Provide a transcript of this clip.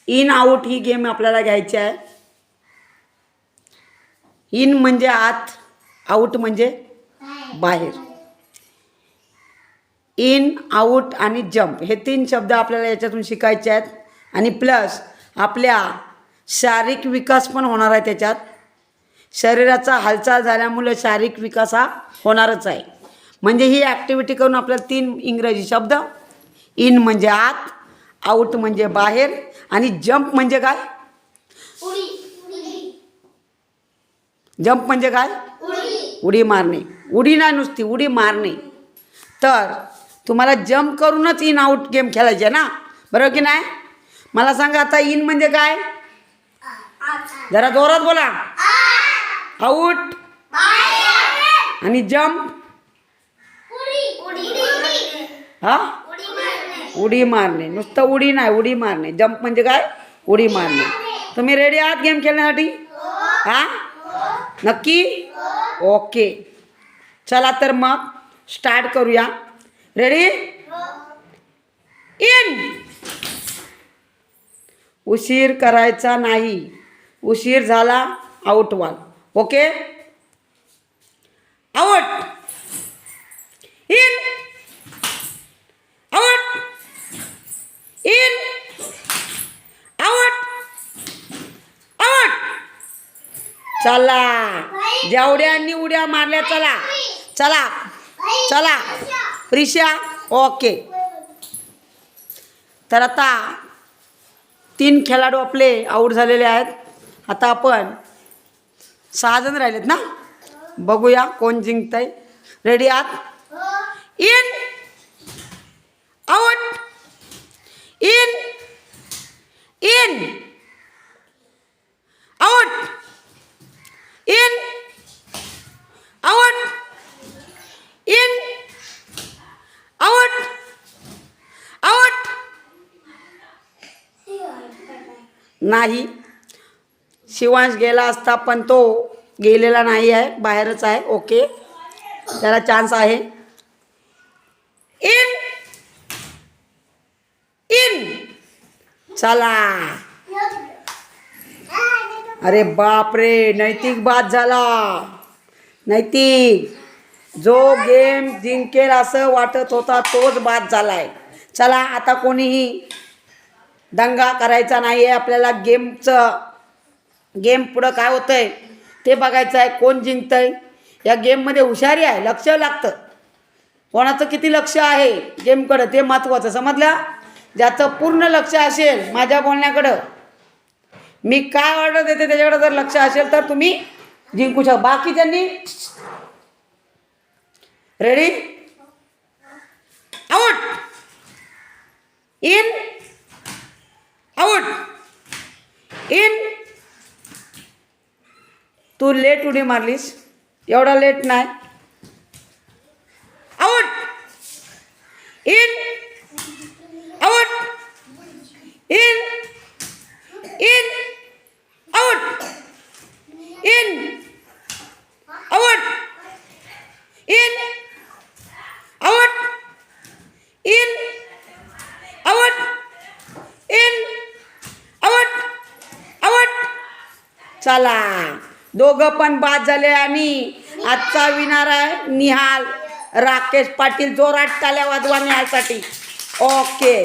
In out he game आपल्याला घ्यायची आहे. इन म्हणजे आत, आउट म्हणजे बाहेर. इन, आउट आणि जंप हे 3 शब्द आपल्याला याच्यातून शिकायचे आहेत. आणि प्लस आपल्या शारीरिक विकास पण होणार आहे त्याच्यात. शरीराचा हालचाल झाल्यामुळे शारीरिक विकास हा होणारच आहे. म्हणजे ही ॲक्टिव्हिटी करून आपल्याला 3 इंग्रजी शब्द, इन म्हणजे आत, आउट म्हणजे बाहेर आणि जंप म्हणजे काय? जंप म्हणजे काय? उडी मारणे. उडी नाही, नुसती उडी मारणे. तर तुम्हाला जंप करूनच इन आउट गेम खेळायचे ना, बरोबर की नाही? मला सांगा आता इन म्हणजे काय? जरा जोरात बोला. आउट आणि जंप हा उडी मारणे. नुसतं उडी नाही, उडी मारणे. जंप म्हणजे काय? उडी मारणे. तुम्ही रेडी आहात गेम खेळण्यासाठी? हा, नक्की? ओके, चला तर मग स्टार्ट करूया. रेडी? इन. उशीर करायचा नाही. उशीर झाला आउट व्हाल. Okay. Out. In. Out. In. Out. Out. चला, जेवढ्यांनी उड्या मारल्या चला चला चला. प्रिशा ओके. तर आता 3 खेळाडू आपले आऊट झालेले आहेत. आता आपण 6 जण राहिलेत ना, बघूया कोण जिंकतंय. रेडी आहात? In. Out. In. In. Out. In. Out. In. Out. Out. नाही, शिवांश गेला असता पण तो गेलेला नाही आहे, बाहेरच आहे. ओके, त्याला चान्स आहे. इन. इन. चला. अरे बाप रे, नैतिक बाद झाला. नैतिक, जो गेम जिंकेल असं वाटत होता तोच बाद झालाय. चला, आता कोणीही दंगा करायचा नाही आहे. आपल्याला गेम पुढं काय होतंय ते बघायचं आहे. कोण जिंकतंय या गेममध्ये हुशारी आहे, लक्ष लागतं. कोणाचं किती लक्ष आहे गेमकडं ते महत्त्वाचं, समजलं? ज्याचं पूर्ण लक्ष असेल माझ्या बोलण्याकडं, मी काय ऑर्डर देते त्याच्याकडे जर लक्ष असेल तर तुम्ही जिंकू शकता. बाकीच्यांनी ready? Out. In. Out. In. तू लेट उडी मारलीस, एवढा लेट नाही. Out. In. Out. In. In. Out. In. Out. In. Out. In. Out. In. Out. Out. चला, दोघं पण बाद झाले. आणि आजचा विनर आहे निहाल राकेश पाटील. जोरात टाळ्या वाजवा निहालसाठी. ओके.